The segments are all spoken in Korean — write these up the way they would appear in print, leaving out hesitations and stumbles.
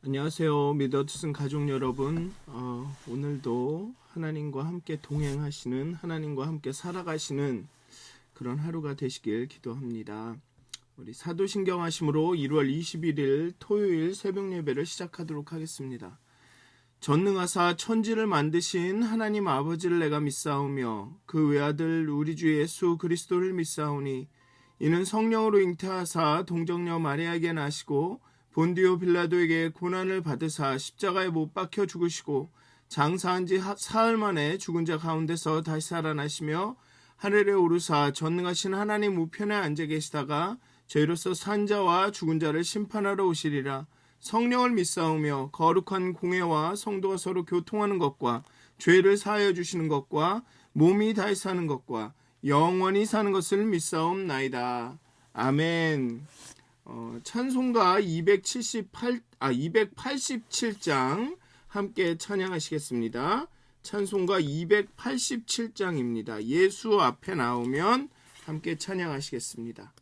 안녕하세요. 믿어주신 가족 여러분. 오늘도 하나님과 함께 동행하시는, 하나님과 함께 살아가시는 그런 하루가 되시길 기도합니다. 우리 사도신경 하심으로 1월 21일 토요일 새벽 예배를 시작하도록 하겠습니다. 전능하사 천지를 만드신 하나님 아버지를 내가 믿사오며 그 외아들 우리 주 예수 그리스도를 믿사오니 이는 성령으로 잉태하사 동정녀 마리아에게 나시고 본디오 빌라도에게 고난을 받으사 십자가에 못 박혀 죽으시고 장사한 지 사흘 만에 죽은 자 가운데서 다시 살아나시며 하늘에 오르사 전능하신 하나님 우편에 앉아 계시다가 저희로서 산 자와 죽은 자를 심판하러 오시리라. 성령을 믿사오며 거룩한 공회와 성도가 서로 교통하는 것과 죄를 사하여 주시는 것과 몸이 다시 사는 것과 영원히 사는 것을 믿사옵나이다. 아멘. 찬송가 287장 함께 찬양하시겠습니다. 찬송가 287장입니다. 예수 앞에 나오면 함께 찬양하시겠습니다.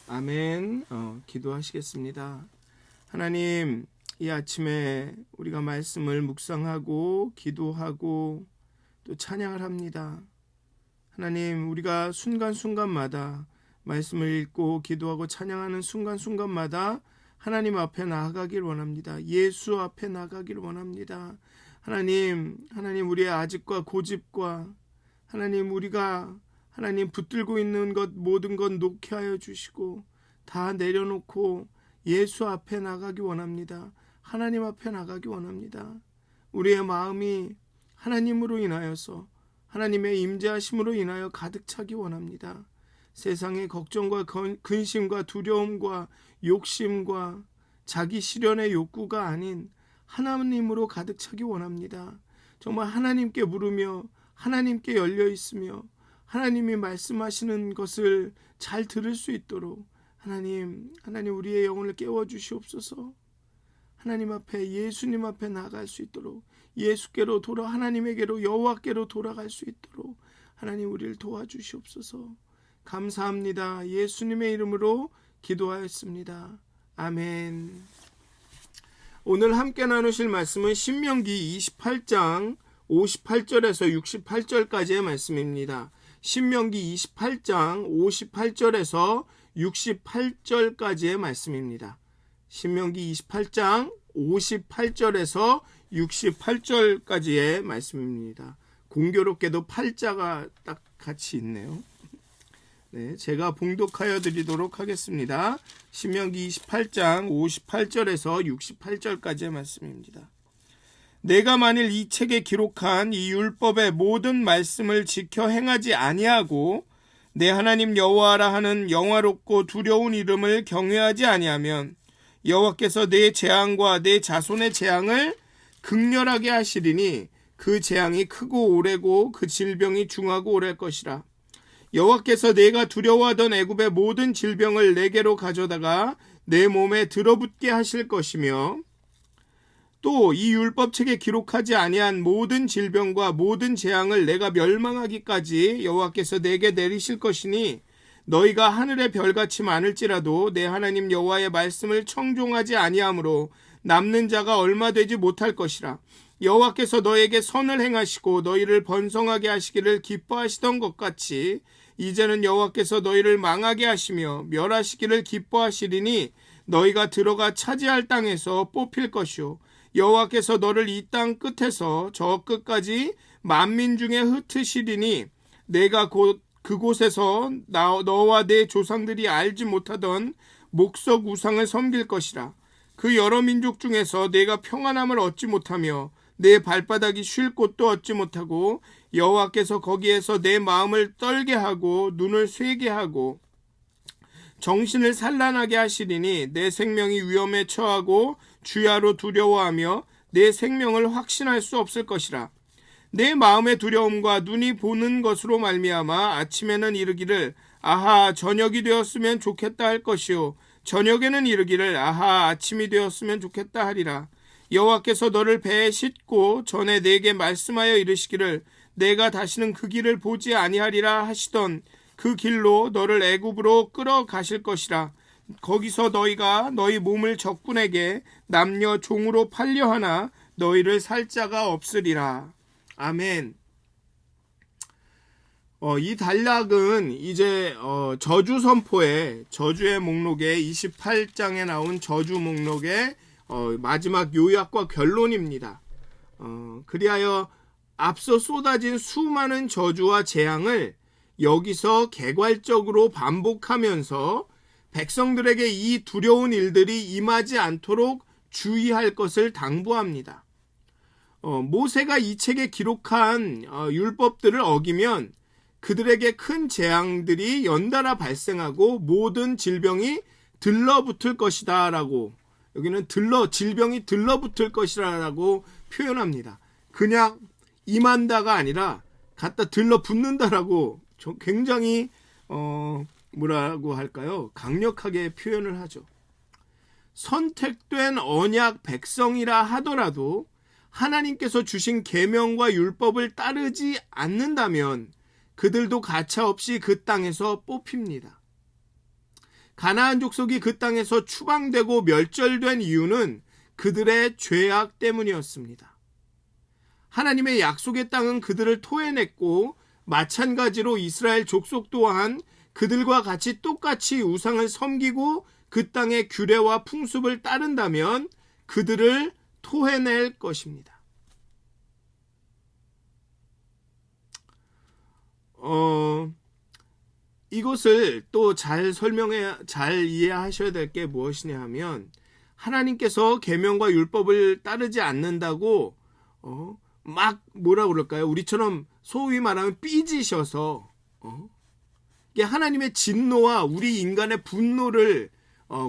아멘. 기도하시겠습니다. 하나님, 이 아침에 우리가 말씀을 묵상하고 기도하고 또 찬양을 합니다. 하나님, 우리가 순간순간마다 말씀을 읽고 기도하고 찬양하는 순간순간마다 하나님 앞에 나아가길 원합니다. 예수 앞에 나가길 원합니다. 하나님 우리의 아집과 고집과 우리가 붙들고 있는 것 모든 것 놓게 하여 주시고 다 내려놓고 예수 앞에 나가기 원합니다. 하나님 앞에 나가기 원합니다. 우리의 마음이 하나님으로 인하여서 하나님의 임재하심으로 인하여 가득 차기 원합니다. 세상의 걱정과 근심과 두려움과 욕심과 자기 실현의 욕구가 아닌 하나님으로 가득 차기 원합니다. 정말 하나님께 물으며 하나님께 열려 있으며 하나님이 말씀하시는 것을 잘 들을 수 있도록 하나님 우리의 영혼을 깨워 주시옵소서. 하나님 앞에, 예수님 앞에 나아갈 수 있도록, 예수께로 하나님에게로, 여호와께로 돌아갈 수 있도록 하나님 우리를 도와주시옵소서. 감사합니다. 예수님의 이름으로 기도하였습니다. 아멘. 오늘 함께 나누실 말씀은 신명기 28장 58절에서 68절까지의 말씀입니다. 신명기 28장 58절에서 68절까지의 말씀입니다. 신명기 28장 58절에서 68절까지의 말씀입니다. 공교롭게도 8자가 딱 같이 있네요. 네, 제가 봉독하여 드리도록 하겠습니다. 신명기 28장 58절에서 68절까지의 말씀입니다. 내가 만일 이 책에 기록한 이 율법의 모든 말씀을 지켜 행하지 아니하고 내 하나님 여호와라 하는 영화롭고 두려운 이름을 경외하지 아니하면 여호와께서 내 재앙과 내 자손의 재앙을 극렬하게 하시리니 그 재앙이 크고 오래고 그 질병이 중하고 오래할 것이라. 여호와께서 내가 두려워하던 애굽의 모든 질병을 내게로 가져다가 내 몸에 들어붙게 하실 것이며 또 이 율법책에 기록하지 아니한 모든 질병과 모든 재앙을 내가 멸망하기까지 여호와께서 내게 내리실 것이니 너희가 하늘의 별같이 많을지라도 내 하나님 여호와의 말씀을 청종하지 아니하므로 남는 자가 얼마 되지 못할 것이라. 여호와께서 너에게 선을 행하시고 너희를 번성하게 하시기를 기뻐하시던 것 같이 이제는 여호와께서 너희를 망하게 하시며 멸하시기를 기뻐하시리니 너희가 들어가 차지할 땅에서 뽑힐 것이요 여호와께서 너를 이 땅 끝에서 저 끝까지 만민 중에 흩으시리니 내가 곧 그곳에서 너와 내 조상들이 알지 못하던 목석 우상을 섬길 것이라. 그 여러 민족 중에서 내가 평안함을 얻지 못하며 내 발바닥이 쉴 곳도 얻지 못하고 여호와께서 거기에서 내 마음을 떨게 하고 눈을 쇠게 하고 정신을 산란하게 하시리니 내 생명이 위험에 처하고 주야로 두려워하며 내 생명을 확신할 수 없을 것이라. 내 마음의 두려움과 눈이 보는 것으로 말미암아 아침에는 이르기를 아하 저녁이 되었으면 좋겠다 할 것이요 저녁에는 이르기를 아하 아침이 되었으면 좋겠다 하리라. 여호와께서 너를 배에 싣고 전에 내게 말씀하여 이르시기를 내가 다시는 그 길을 보지 아니하리라 하시던 그 길로 너를 애굽으로 끌어가실 것이라. 거기서 너희가 너희 몸을 적군에게 남녀 종으로 팔려 하나 너희를 살 자가 없으리라. 아멘. 이 단락은 이제 저주 선포의 저주의 목록에 28장에 나온 저주 목록의 마지막 요약과 결론입니다. 그리하여 앞서 쏟아진 수많은 저주와 재앙을 여기서 개괄적으로 반복하면서 백성들에게 이 두려운 일들이 임하지 않도록 주의할 것을 당부합니다. 모세가 이 책에 기록한 율법들을 어기면 그들에게 큰 재앙들이 연달아 발생하고 모든 질병이 들러붙을 것이다 라고, 여기는 질병이 들러붙을 것이라 라고 표현합니다. 그냥 임한다가 아니라 갖다 들러붙는다라고 굉장히 뭐라고 할까요? 강력하게 표현을 하죠. 선택된 언약 백성이라 하더라도 하나님께서 주신 계명과 율법을 따르지 않는다면 그들도 가차없이 그 땅에서 뽑힙니다. 가나안 족속이 그 땅에서 추방되고 멸절된 이유는 그들의 죄악 때문이었습니다. 하나님의 약속의 땅은 그들을 토해냈고 마찬가지로 이스라엘 족속 또한 그들과 같이 똑같이 우상을 섬기고 그 땅의 규례와 풍습을 따른다면 그들을 토해낼 것입니다. 이것을 또 잘 이해하셔야 될 게 무엇이냐 하면 하나님께서 계명과 율법을 따르지 않는다고 막 뭐라 그럴까요? 우리처럼 소위 말하면 삐지셔서 이게 하나님의 진노와 우리 인간의 분노를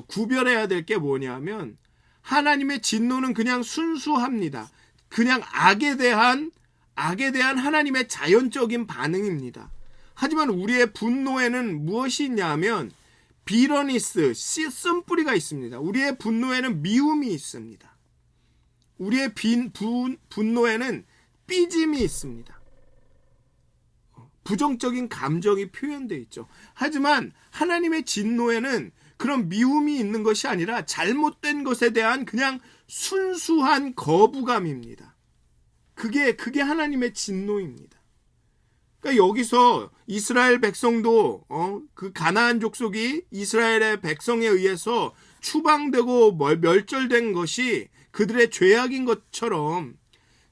구별해야 될 게 뭐냐면 하나님의 진노는 그냥 순수합니다. 그냥 악에 대한 하나님의 자연적인 반응입니다. 하지만 우리의 분노에는 무엇이 있냐면 비러니스, 쓴뿌리가 있습니다. 우리의 분노에는 미움이 있습니다. 우리의 분노에는 삐짐이 있습니다. 부정적인 감정이 표현되어 있죠. 하지만 하나님의 진노에는 그런 미움이 있는 것이 아니라 잘못된 것에 대한 그냥 순수한 거부감입니다. 그게 하나님의 진노입니다. 그러니까 여기서 이스라엘 백성도 그 가나안 족속이 이스라엘의 백성에 의해서 추방되고 멸절된 것이 그들의 죄악인 것처럼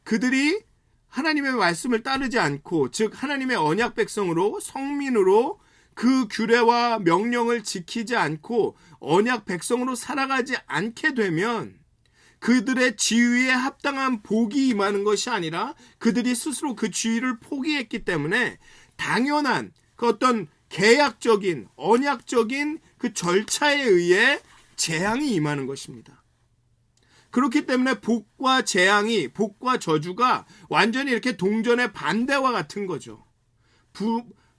그들이 하나님의 말씀을 따르지 않고, 즉 하나님의 언약 백성으로 성민으로 그 규례와 명령을 지키지 않고 언약 백성으로 살아가지 않게 되면 그들의 지위에 합당한 복이 임하는 것이 아니라 그들이 스스로 그 지위를 포기했기 때문에 당연한 그 어떤 계약적인 언약적인 그 절차에 의해 재앙이 임하는 것입니다. 그렇기 때문에 복과 재앙이, 복과 저주가 완전히 이렇게 동전의 반대와 같은 거죠.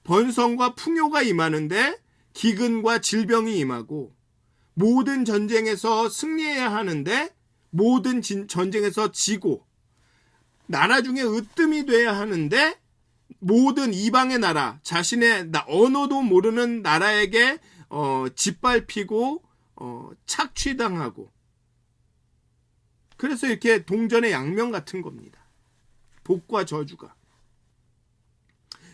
번성과 풍요가 임하는데 기근과 질병이 임하고, 모든 전쟁에서 승리해야 하는데 모든 전쟁에서 지고, 나라 중에 으뜸이 돼야 하는데 모든 이방의 나라, 자신의 언어도 모르는 나라에게 짓밟히고 착취당하고, 그래서 이렇게 동전의 양면 같은 겁니다. 복과 저주가.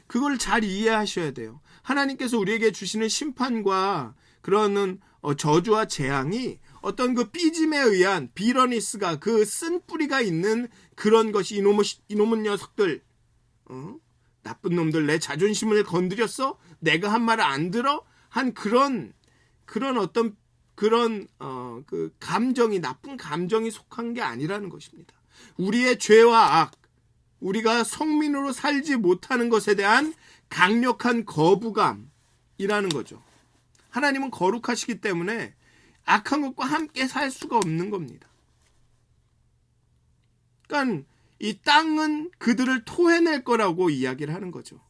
그걸 잘 이해하셔야 돼요. 하나님께서 우리에게 주시는 심판과 그런 저주와 재앙이 어떤 그 삐짐에 의한 비러니스가, 그 쓴뿌리가 있는 그런 것이, 이놈의 녀석들, 나쁜 놈들, 내 자존심을 건드렸어? 내가 한 말을 안 들어? 한 그런 어떤 그 감정이, 나쁜 감정이 속한 게 아니라는 것입니다. 우리의 죄와 악, 우리가 성민으로 살지 못하는 것에 대한 강력한 거부감이라는 거죠. 하나님은 거룩하시기 때문에 악한 것과 함께 살 수가 없는 겁니다. 그러니까 이 땅은 그들을 토해낼 거라고 이야기를 하는 거죠.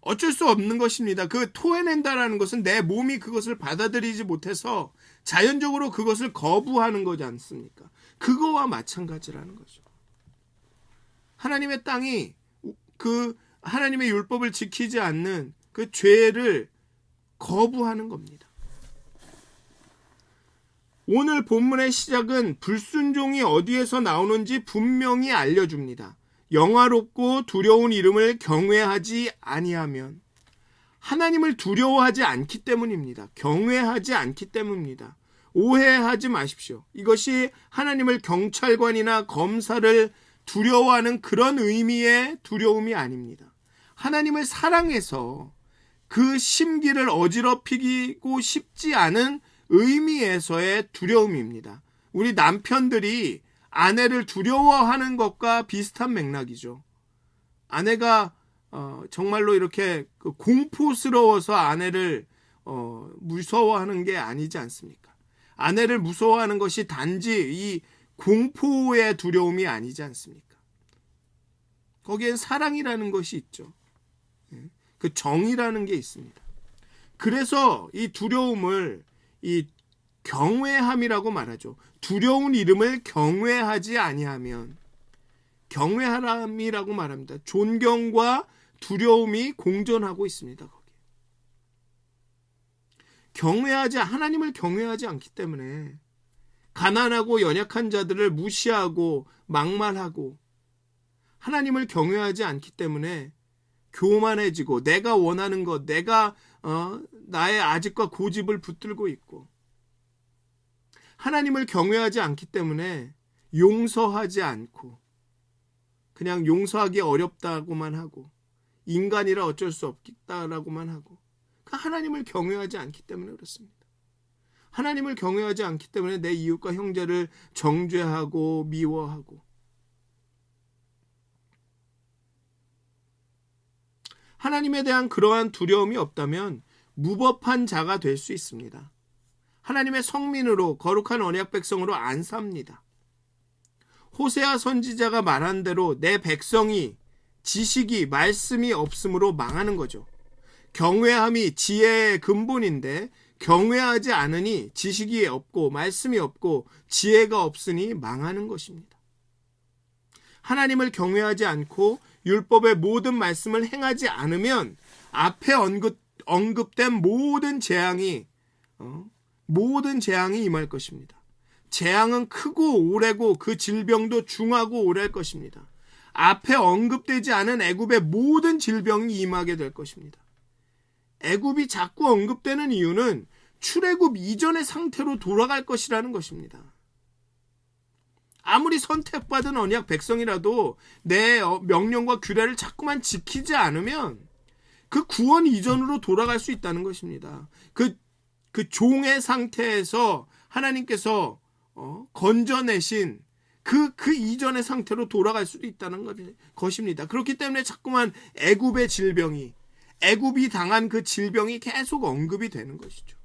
어쩔 수 없는 것입니다. 그 토해낸다라는 것은 내 몸이 그것을 받아들이지 못해서 자연적으로 그것을 거부하는 거지 않습니까? 그거와 마찬가지라는 거죠. 하나님의 땅이 그 하나님의 율법을 지키지 않는 그 죄를 거부하는 겁니다. 오늘 본문의 시작은 불순종이 어디에서 나오는지 분명히 알려줍니다. 영화롭고 두려운 이름을 경외하지 아니하면, 하나님을 두려워하지 않기 때문입니다. 경외하지 않기 때문입니다. 오해하지 마십시오. 이것이 하나님을 경찰관이나 검사를 두려워하는 그런 의미의 두려움이 아닙니다. 하나님을 사랑해서 그 심기를 어지럽히고 싶지 않은 의미에서의 두려움입니다. 우리 남편들이 아내를 두려워하는 것과 비슷한 맥락이죠. 아내가 정말로 이렇게 공포스러워서 아내를 무서워하는 게 아니지 않습니까? 아내를 무서워하는 것이 단지 이 공포의 두려움이 아니지 않습니까? 거기엔 사랑이라는 것이 있죠. 그 정이라는 게 있습니다. 그래서 이 두려움을 이 경외함이라고 말하죠. 두려운 이름을 경외하지 아니하면, 경외함이라고 말합니다. 존경과 두려움이 공존하고 있습니다. 거기에 하나님을 경외하지 않기 때문에 가난하고 연약한 자들을 무시하고 막말하고, 하나님을 경외하지 않기 때문에 교만해지고 내가 원하는 것, 내가 나의 아집과 고집을 붙들고 있고, 하나님을 경외하지 않기 때문에 용서하지 않고 그냥 용서하기 어렵다고만 하고, 인간이라 어쩔 수 없다라고만 하고, 하나님을 경외하지 않기 때문에 그렇습니다. 하나님을 경외하지 않기 때문에 내 이웃과 형제를 정죄하고 미워하고, 하나님에 대한 그러한 두려움이 없다면 무법한 자가 될 수 있습니다. 하나님의 성민으로 거룩한 언약 백성으로 안 삽니다. 호세아 선지자가 말한 대로 내 백성이 지식이, 말씀이 없으므로 망하는 거죠. 경외함이 지혜의 근본인데 경외하지 않으니 지식이 없고 말씀이 없고 지혜가 없으니 망하는 것입니다. 하나님을 경외하지 않고 율법의 모든 말씀을 행하지 않으면 앞에 언급된 모든 재앙이 임할 것입니다. 재앙은 크고 오래고 그 질병도 중하고 오래할 것입니다. 앞에 언급되지 않은 애굽의 모든 질병이 임하게 될 것입니다. 애굽이 자꾸 언급되는 이유는 출애굽 이전의 상태로 돌아갈 것이라는 것입니다. 아무리 선택받은 언약 백성이라도 내 명령과 규례를 자꾸만 지키지 않으면 그 구원 이전으로 돌아갈 수 있다는 것입니다. 그 종의 상태에서 하나님께서 건져내신 그 이전의 상태로 돌아갈 수도 있다는 것입니다. 그렇기 때문에 자꾸만 애굽의 질병이, 애굽이 당한 그 질병이 계속 언급이 되는 것이죠.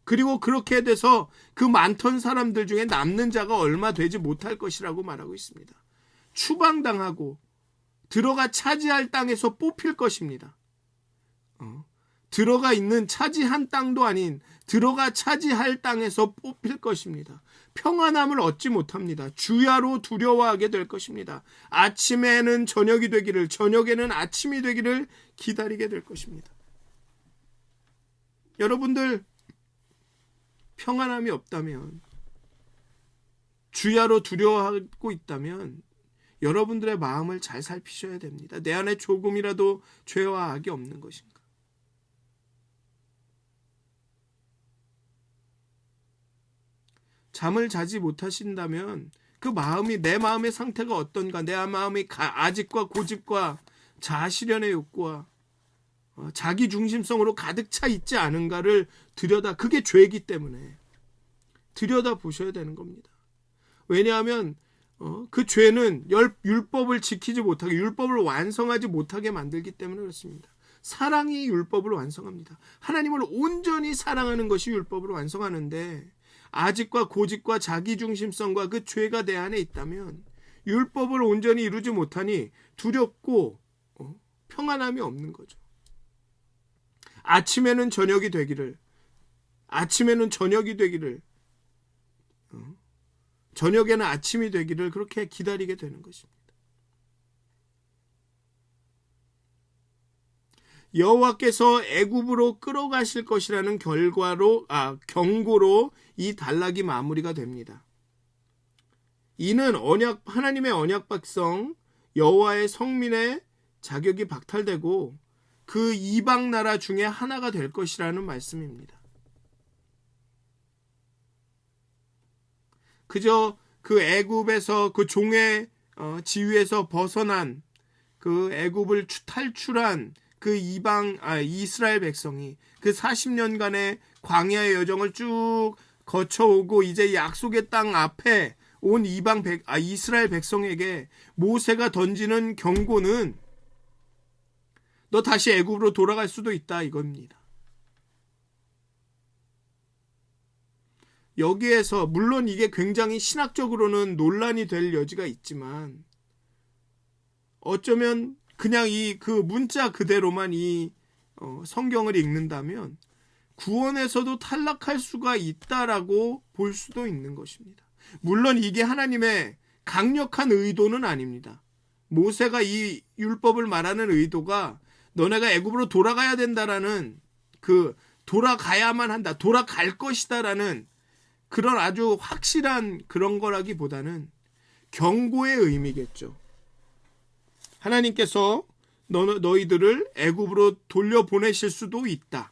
그리고 그렇게 돼서 그 많던 사람들 중에 남는 자가 얼마 되지 못할 것이라고 말하고 있습니다. 추방당하고 들어가 차지할 땅에서 뽑힐 것입니다. 들어가 있는 차지한 땅도 아닌 들어가 차지할 땅에서 뽑힐 것입니다. 평안함을 얻지 못합니다. 주야로 두려워하게 될 것입니다. 아침에는 저녁이 되기를, 저녁에는 아침이 되기를 기다리게 될 것입니다. 여러분들 평안함이 없다면, 주야로 두려워하고 있다면 여러분들의 마음을 잘 살피셔야 됩니다. 내 안에 조금이라도 죄와 악이 없는 것인가? 잠을 자지 못하신다면 그 마음이, 내 마음의 상태가 어떤가, 내 마음이 아집과 고집과 자아실현의 욕구와 자기 중심성으로 가득 차 있지 않은가를 그게 죄이기 때문에 들여다 보셔야 되는 겁니다. 왜냐하면 그 죄는 율법을 지키지 못하게, 율법을 완성하지 못하게 만들기 때문에 그렇습니다. 사랑이 율법을 완성합니다. 하나님을 온전히 사랑하는 것이 율법을 완성하는데, 아집과 고집과 자기중심성과 그 죄가 내 안에 있다면 율법을 온전히 이루지 못하니 두렵고 평안함이 없는 거죠. 아침에는 저녁이 되기를, 저녁에는 아침이 되기를 그렇게 기다리게 되는 것입니다. 여호와께서 애굽으로 끌어가실 것이라는 경고로 이 단락이 마무리가 됩니다. 이는 하나님의 언약 백성 여호와의 성민의 자격이 박탈되고 그 이방 나라 중에 하나가 될 것이라는 말씀입니다. 그저 그 애굽에서, 그 종의 지위에서 벗어난, 그 애굽을 탈출한 그 이스라엘 백성이 그 40년간의 광야의 여정을 쭉 거쳐오고 이제 약속의 땅 앞에 온 이스라엘 백성에게 모세가 던지는 경고는 너 다시 애굽으로 돌아갈 수도 있다, 이겁니다. 여기에서 물론 이게 굉장히 신학적으로는 논란이 될 여지가 있지만 어쩌면 그냥 그 문자 그대로만 성경을 읽는다면 구원에서도 탈락할 수가 있다라고 볼 수도 있는 것입니다. 물론 이게 하나님의 강력한 의도는 아닙니다. 모세가 이 율법을 말하는 의도가 너네가 애굽으로 돌아가야 된다라는, 돌아가야만 한다, 돌아갈 것이다라는 그런 아주 확실한 그런 거라기보다는 경고의 의미겠죠. 하나님께서 너희들을 애굽으로 돌려보내실 수도 있다.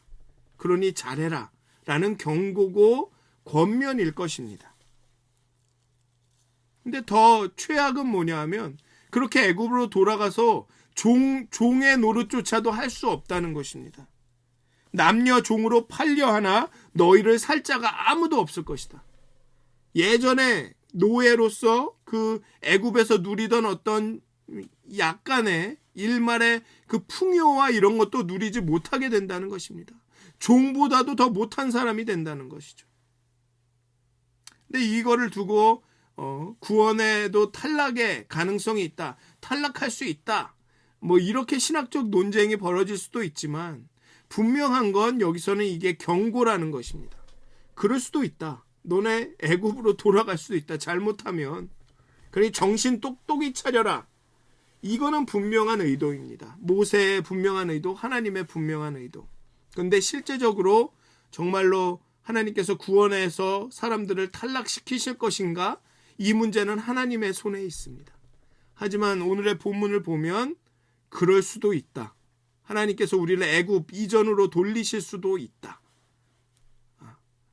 그러니 잘해라 라는 경고고 권면일 것입니다. 근데 더 최악은 뭐냐 하면 그렇게 애굽으로 돌아가서 종의 노릇조차도 할 수 없다는 것입니다. 남녀 종으로 팔려 하나 너희를 살 자가 아무도 없을 것이다. 예전에 노예로서 그 애굽에서 누리던 어떤 약간의 일말의 그 풍요와 이런 것도 누리지 못하게 된다는 것입니다. 종보다도 더 못한 사람이 된다는 것이죠. 근데 이거를 두고 구원에도 탈락의 가능성이 있다, 탈락할 수 있다, 뭐 이렇게 신학적 논쟁이 벌어질 수도 있지만 분명한 건 여기서는 이게 경고라는 것입니다. 그럴 수도 있다. 너네 애굽으로 돌아갈 수도 있다. 잘못하면. 그러니 정신 똑똑히 차려라. 이거는 분명한 의도입니다. 모세의 분명한 의도, 하나님의 분명한 의도. 근데 실제적으로 정말로 하나님께서 구원해서 사람들을 탈락시키실 것인가? 이 문제는 하나님의 손에 있습니다. 하지만 오늘의 본문을 보면 그럴 수도 있다. 하나님께서 우리를 애굽 이전으로 돌리실 수도 있다.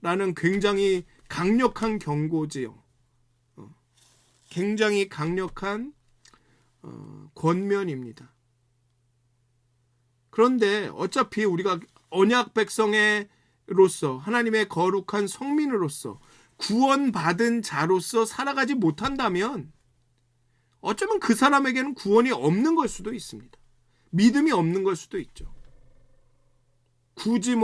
라는 굉장히 강력한 경고지요. 굉장히 강력한 권면입니다. 그런데 어차피 우리가 언약 백성으로서 하나님의 거룩한 성민으로서 구원받은 자로서 살아가지 못한다면 어쩌면 그 사람에게는 구원이 없는 걸 수도 있습니다. 믿음이 없는 걸 수도 있죠. 굳이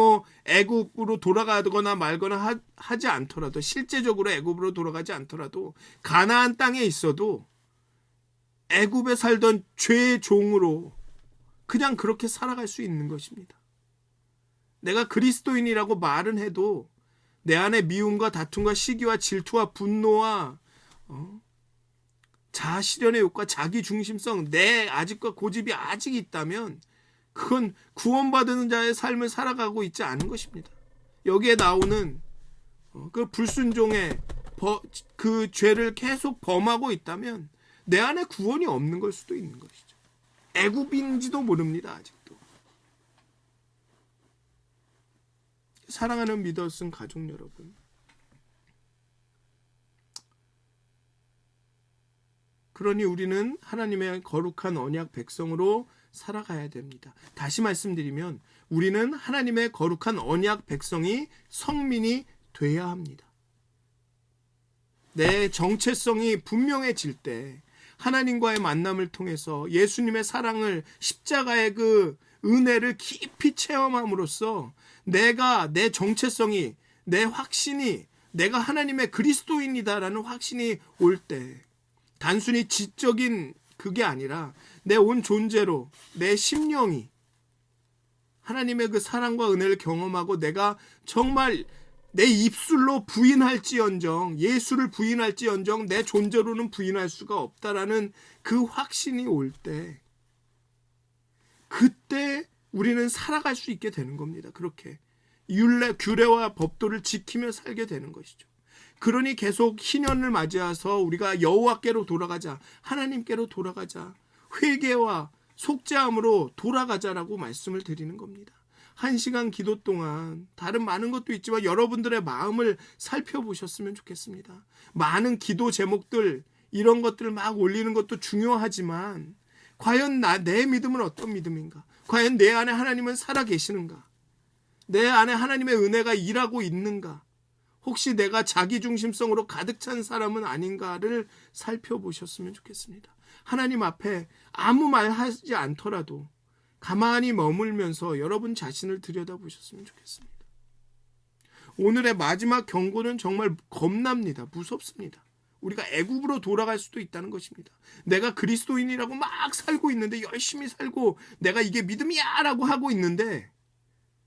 애굽으로 돌아가거나 말거나 하지 않더라도, 실제적으로 애굽으로 돌아가지 않더라도 가나안 땅에 있어도 애굽에 살던 죄의 종으로 그냥 그렇게 살아갈 수 있는 것입니다. 내가 그리스도인이라고 말은 해도 내 안에 미움과 다툼과 시기와 질투와 분노와 자아실현의 욕과 자기중심성, 내 아직과 고집이 아직 있다면 그건 구원받은 자의 삶을 살아가고 있지 않은 것입니다. 여기에 나오는 그 불순종의 그 죄를 계속 범하고 있다면 내 안에 구원이 없는 걸 수도 있는 것이죠. 애굽인지도 모릅니다. 아직도. 사랑하는 믿었은 가족 여러분, 그러니 우리는 하나님의 거룩한 언약 백성으로 살아가야 됩니다. 다시 말씀드리면 우리는 하나님의 거룩한 언약 백성이 성민이 돼야 합니다. 내 정체성이 분명해질 때 하나님과의 만남을 통해서 예수님의 사랑을, 십자가의 그 은혜를 깊이 체험함으로써 내 정체성이, 내 확신이 내가 하나님의 그리스도인이다라는 확신이 올 때 단순히 지적인 그게 아니라 내 온 존재로, 내 심령이 하나님의 그 사랑과 은혜를 경험하고 내가 정말 내 입술로 부인할지언정, 예수를 부인할지언정 내 존재로는 부인할 수가 없다라는 그 확신이 올 때, 그때 우리는 살아갈 수 있게 되는 겁니다. 그렇게 규례와 법도를 지키며 살게 되는 것이죠. 그러니 계속 희년을 맞이해서 우리가 여호와께로 돌아가자, 하나님께로 돌아가자, 회개와 속죄함으로 돌아가자라고 말씀을 드리는 겁니다. 1시간 기도 동안 다른 많은 것도 있지만 여러분들의 마음을 살펴보셨으면 좋겠습니다. 많은 기도 제목들, 이런 것들을 막 올리는 것도 중요하지만 과연 내 믿음은 어떤 믿음인가? 과연 내 안에 하나님은 살아계시는가? 내 안에 하나님의 은혜가 일하고 있는가? 혹시 내가 자기중심성으로 가득 찬 사람은 아닌가를 살펴보셨으면 좋겠습니다. 하나님 앞에 아무 말 하지 않더라도 가만히 머물면서 여러분 자신을 들여다보셨으면 좋겠습니다. 오늘의 마지막 경고는 정말 겁납니다. 무섭습니다. 우리가 애굽으로 돌아갈 수도 있다는 것입니다. 내가 그리스도인이라고 막 살고 있는데, 열심히 살고 내가 이게 믿음이야 라고 하고 있는데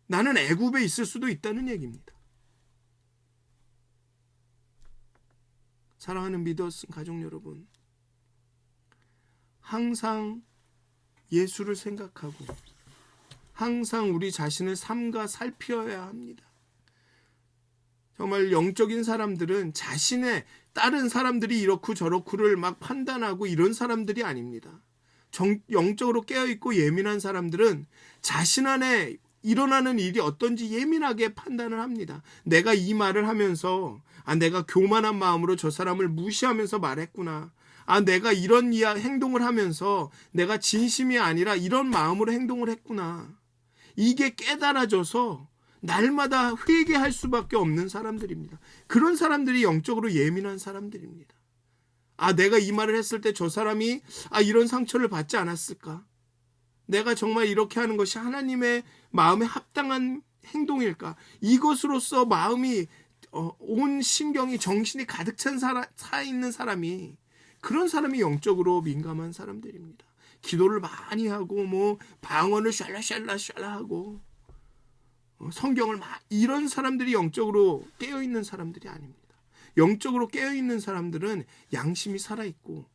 나는 애굽에 있을 수도 있다는 얘기입니다. 사랑하는 믿었은 가족 여러분, 항상 예수를 생각하고 항상 우리 자신을 삼가 살펴야 합니다. 정말 영적인 사람들은 자신의 다른 사람들이 이렇고 저렇고를 막 판단하고 이런 사람들이 아닙니다. 영적으로 깨어있고 예민한 사람들은 자신 안에 일어나는 일이 어떤지 예민하게 판단을 합니다. 내가 이 말을 하면서 내가 교만한 마음으로 저 사람을 무시하면서 말했구나. 내가 이런 행동을 하면서 내가 진심이 아니라 이런 마음으로 행동을 했구나. 이게 깨달아져서 날마다 회개할 수밖에 없는 사람들입니다. 그런 사람들이 영적으로 예민한 사람들입니다. 내가 이 말을 했을 때 저 사람이 이런 상처를 받지 않았을까? 내가 정말 이렇게 하는 것이 하나님의 마음에 합당한 행동일까? 이것으로서 마음이 온 신경이, 정신이 가득 차 있는 사람이, 그런 사람이 영적으로 민감한 사람들입니다. 기도를 많이 하고 방언을 샬라샬라 하고 성경을 이런 사람들이 영적으로 깨어있는 사람들이 아닙니다. 영적으로 깨어있는 사람들은 양심이 살아있고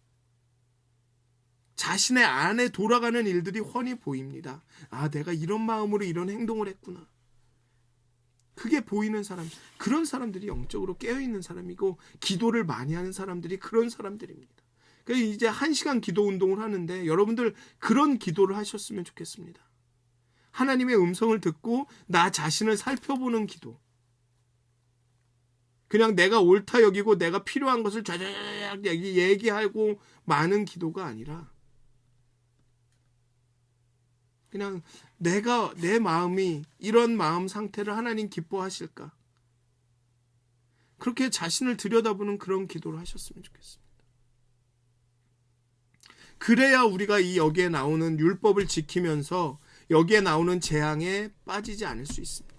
자신의 안에 돌아가는 일들이 훤히 보입니다. 아, 내가 이런 마음으로 이런 행동을 했구나. 그게 보이는 사람, 그런 사람들이 영적으로 깨어있는 사람이고 기도를 많이 하는 사람들이 그런 사람들입니다. 그래서 이제 1시간 기도 운동을 하는데 여러분들 그런 기도를 하셨으면 좋겠습니다. 하나님의 음성을 듣고 나 자신을 살펴보는 기도. 그냥 내가 옳다 여기고 내가 필요한 것을 쫙쫙 얘기하고 많은 기도가 아니라 그냥 내 마음이 이런 마음 상태를 하나님 기뻐하실까? 그렇게 자신을 들여다보는 그런 기도를 하셨으면 좋겠습니다. 그래야 우리가 여기에 나오는 율법을 지키면서 여기에 나오는 재앙에 빠지지 않을 수 있습니다.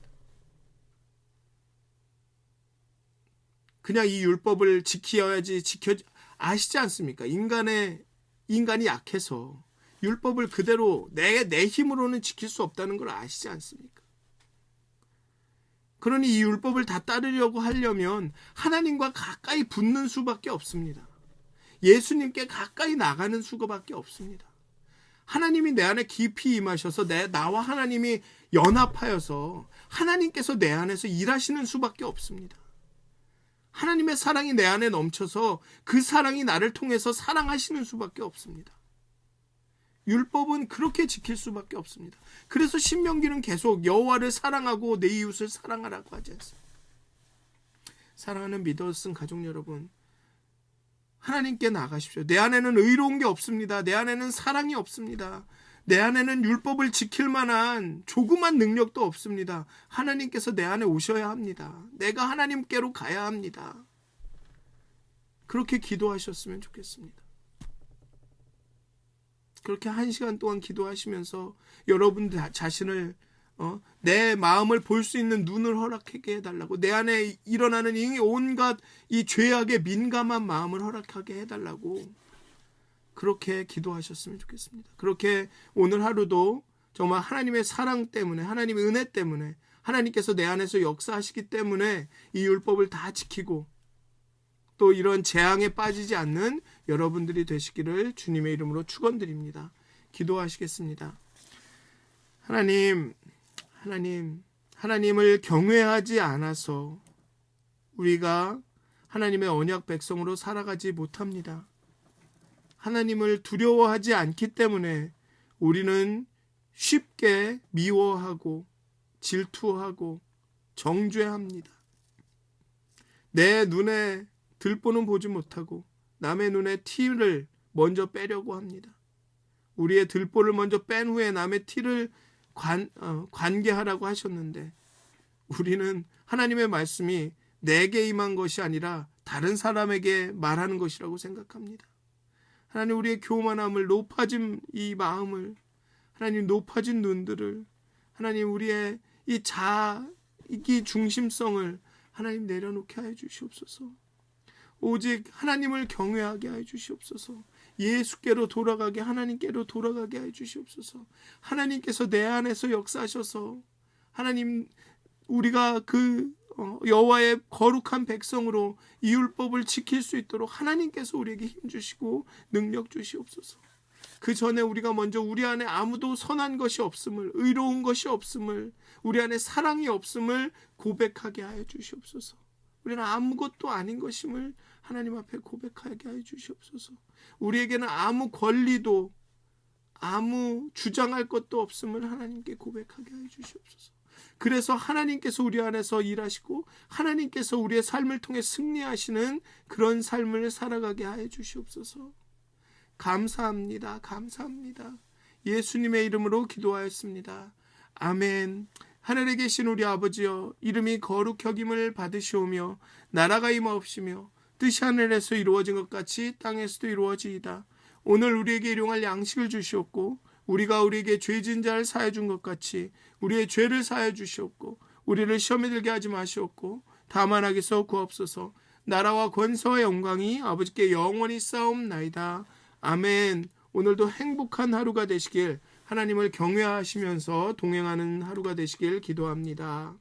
그냥 이 율법을 지켜야지 아시지 않습니까? 인간이 약해서 율법을 그대로 내 힘으로는 지킬 수 없다는 걸 아시지 않습니까? 그러니 이 율법을 다 따르려고 하려면 하나님과 가까이 붙는 수밖에 없습니다. 예수님께 가까이 나가는 수밖에 없습니다. 하나님이 내 안에 깊이 임하셔서 나와 하나님이 연합하여서 하나님께서 내 안에서 일하시는 수밖에 없습니다. 하나님의 사랑이 내 안에 넘쳐서 그 사랑이 나를 통해서 사랑하시는 수밖에 없습니다. 율법은 그렇게 지킬 수밖에 없습니다. 그래서 신명기는 계속 여호와를 사랑하고 내 이웃을 사랑하라고 하지 않습니다. 사랑하는 믿었은 가족 여러분, 하나님께 나가십시오. 내 안에는 의로운 게 없습니다. 내 안에는 사랑이 없습니다. 내 안에는 율법을 지킬 만한 조그만 능력도 없습니다. 하나님께서 내 안에 오셔야 합니다. 내가 하나님께로 가야 합니다. 그렇게 기도하셨으면 좋겠습니다. 그렇게 1시간 동안 기도하시면서 여러분 자신을 내 마음을 볼 수 있는 눈을 허락하게 해달라고, 내 안에 일어나는 이 온갖 이 죄악에 민감한 마음을 허락하게 해달라고 그렇게 기도하셨으면 좋겠습니다. 그렇게 오늘 하루도 정말 하나님의 사랑 때문에, 하나님의 은혜 때문에, 하나님께서 내 안에서 역사하시기 때문에 이 율법을 다 지키고 또 이런 재앙에 빠지지 않는 여러분들이 되시기를 주님의 이름으로 축원드립니다. 기도하시겠습니다. 하나님을 경외하지 않아서 우리가 하나님의 언약 백성으로 살아가지 못합니다. 하나님을 두려워하지 않기 때문에 우리는 쉽게 미워하고 질투하고 정죄합니다. 내 눈에 들보는 보지 못하고 남의 눈에 티를 먼저 빼려고 합니다. 우리의 들보를 먼저 뺀 후에 남의 티를 관계하라고 하셨는데 우리는 하나님의 말씀이 내게 임한 것이 아니라 다른 사람에게 말하는 것이라고 생각합니다. 하나님, 우리의 교만함을, 높아진 이 마음을, 하나님 높아진 눈들을, 하나님 우리의 이 자기 중심성을 하나님 내려놓게 하여 주시옵소서. 오직 하나님을 경외하게 하여 주시옵소서. 예수께로 돌아가게, 하나님께로 돌아가게 하여 주시옵소서. 하나님께서 내 안에서 역사하셔서 하나님 우리가 그 여호와의 거룩한 백성으로 이 율법을 지킬 수 있도록 하나님께서 우리에게 힘주시고 능력 주시옵소서. 그 전에 우리가 먼저 우리 안에 아무도 선한 것이 없음을, 의로운 것이 없음을, 우리 안에 사랑이 없음을 고백하게 하여 주시옵소서. 우리는 아무것도 아닌 것임을 하나님 앞에 고백하게 하여 주시옵소서. 우리에게는 아무 권리도 아무 주장할 것도 없음을 하나님께 고백하게 하여 주시옵소서. 그래서 하나님께서 우리 안에서 일하시고 하나님께서 우리의 삶을 통해 승리하시는 그런 삶을 살아가게 하여 주시옵소서. 감사합니다. 감사합니다. 예수님의 이름으로 기도하였습니다. 아멘. 하늘에 계신 우리 아버지여, 이름이 거룩 여김을 받으시오며 나라가 임하옵시며 뜻이 하늘에서 이루어진 것 같이 땅에서도 이루어지이다. 오늘 우리에게 일용할 양식을 주시옵고 우리가 우리에게 죄진 자를 사해 준 것 같이 우리의 죄를 사해 주시옵고 우리를 시험에 들게 하지 마시옵고 다만 악에서 구하옵소서. 나라와 권세와 영광이 아버지께 영원히 쌓옵나이다. 아멘. 오늘도 행복한 하루가 되시길 하나님을 경외하시면서 동행하는 하루가 되시길 기도합니다.